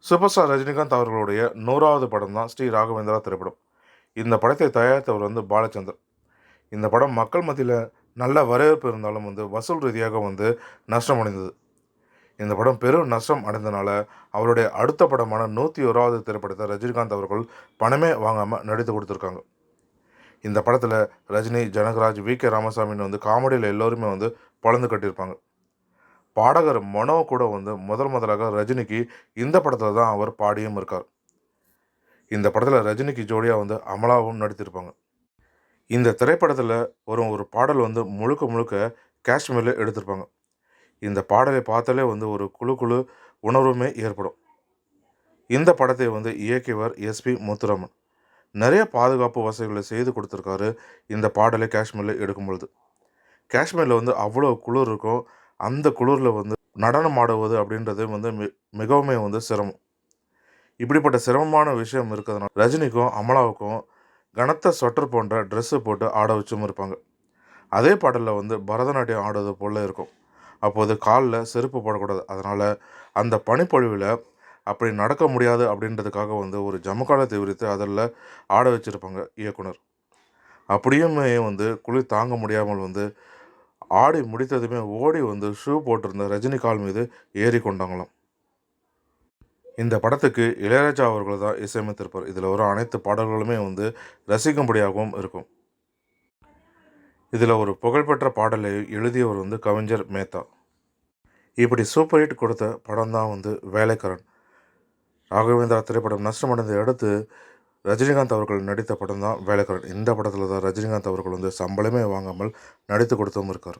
Super star Rajinikanth அவர்களுடைய 100வது படம் தான் ஸ்ரீ ராகவேந்திரா திரைப்படம். இந்த படத்தை தயாரித்தவர் பாலச்சந்தர். இந்த படம் மக்கள் மத்தியில் நல்ல வரவேற்பு இருந்தாலும் வசூல் ரீதியாக நஷ்டமடைந்தது. இந்த படம் பெரும் நஷ்டம் அடைந்தனால அவருடைய அடுத்த படமான 101வது திரைப்படத்தை ரஜினிகாந்த் அவர்கள் பணமே வாங்காமல் நடித்து கொடுத்துருக்காங்க. இந்த படத்தில் ரஜினி, ஜனகராஜ், வி.கே. ராமசாமின்னு காமெடியில் எல்லோருமே பொழந்து கட்டியிருப்பாங்க. பாடகர் மனோ கூட முதலாக ரஜினிக்கு இந்த படத்தில் தான் அவர் பாடியும் இருக்கார். இந்த படத்தில் ரஜினிக்கு ஜோடியாக அமலாவும் நடித்திருப்பாங்க. இந்த திரைப்படத்தில் ஒரு பாடல் முழுக்க முழுக்க காஷ்மீரில் எடுத்திருப்பாங்க. இந்த பாடலை பார்த்தாலே ஒரு குழு உணர்வுமே ஏற்படும். இந்த படத்தை இயக்கியவர் எஸ்பி முத்துராமன். நிறைய பாதுகாப்பு வசதிகளை செய்து கொடுத்துருக்காரு. இந்த பாடலை காஷ்மீரில் எடுக்கும் பொழுது காஷ்மீரில் அவ்வளோ குளிர் இருக்கும். அந்த குளிரில் நடனம் ஆடுவது அப்படின்றது மிகவும் சிரமம். இப்படிப்பட்ட சிரமமான விஷயம் இருக்கிறதுனால ரஜினிக்கும் அமலாவுக்கும் கனத்த ஸ்வெட்டர் போன்ற ட்ரெஸ்ஸு போட்டு ஆட வச்சும் இருப்பாங்க. அதே பாடலில் பரதநாட்டியம் ஆடுவது போல் இருக்கும். அப்போது காலில் செருப்பு போடக்கூடாது. அதனால் அந்த பனிப்பொழிவில் அப்படி நடக்க முடியாது அப்படின்றதுக்காக ஒரு ஜமுக்காலத்தை விரித்து அதில் ஆட வச்சுருப்பாங்க இயக்குனர். அப்படியுமே குளிர் தாங்க முடியாமல் ஆடி முடித்ததுமே ஓடி ஷூ போட்டிருந்த ரஜினி கால் மீது ஏறி கொண்டாங்களாம். இந்த படத்துக்கு இளையராஜா அவர்கள் தான் இசையமைத்திருப்பார். இதில் வரும் அனைத்து பாடல்களுமே ரசிக்கும்படியாகவும் இருக்கும். இதில் ஒரு புகழ்பெற்ற பாடலை எழுதியவர் கவிஞர் மேத்தா. இப்படி சூப்பர் ஹிட் கொடுத்த படம் தான் வேலைக்காரன். ராகவேந்திரா திரைப்படம் நஷ்டமடைந்த அடுத்து ரஜினிகாந்த் அவர்கள் நடித்த படம் தான் வேலைக்காரன். இந்த படத்தில் தான் ரஜினிகாந்த் அவர்கள் சம்பளமே வாங்காமல் நடித்து கொடுத்தும் இருக்கார்.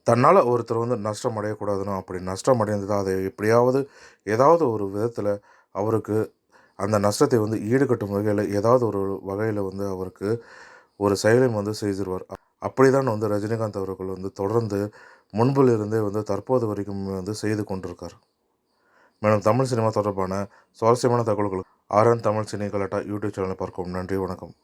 தன்னால் ஒருத்தர் நஷ்டம் அடையக்கூடாதுன்னு அப்படி நஷ்டம் அடைந்தது அதை எப்படியாவது ஏதாவது ஒரு விதத்தில் அவருக்கு அந்த நஷ்டத்தை ஈடுகட்டும் வகையில் ஏதாவது ஒரு வகையில் அவருக்கு ஒரு செயலையும் செய்திருவார். அப்படி தான் ரஜினிகாந்த் அவர்கள் தொடர்ந்து முன்பிலிருந்தே தற்போது வரைக்கும் செய்து கொண்டிருக்கார். மேலும் தமிழ் சினிமா தொடர்பான சுவாரஸ்யமான தகவல்களுக்கு ஆர்என் தமிழ் சினி கலாட்டா யூடியூப் சேனலை பார்க்கவும். நன்றி, வணக்கம்.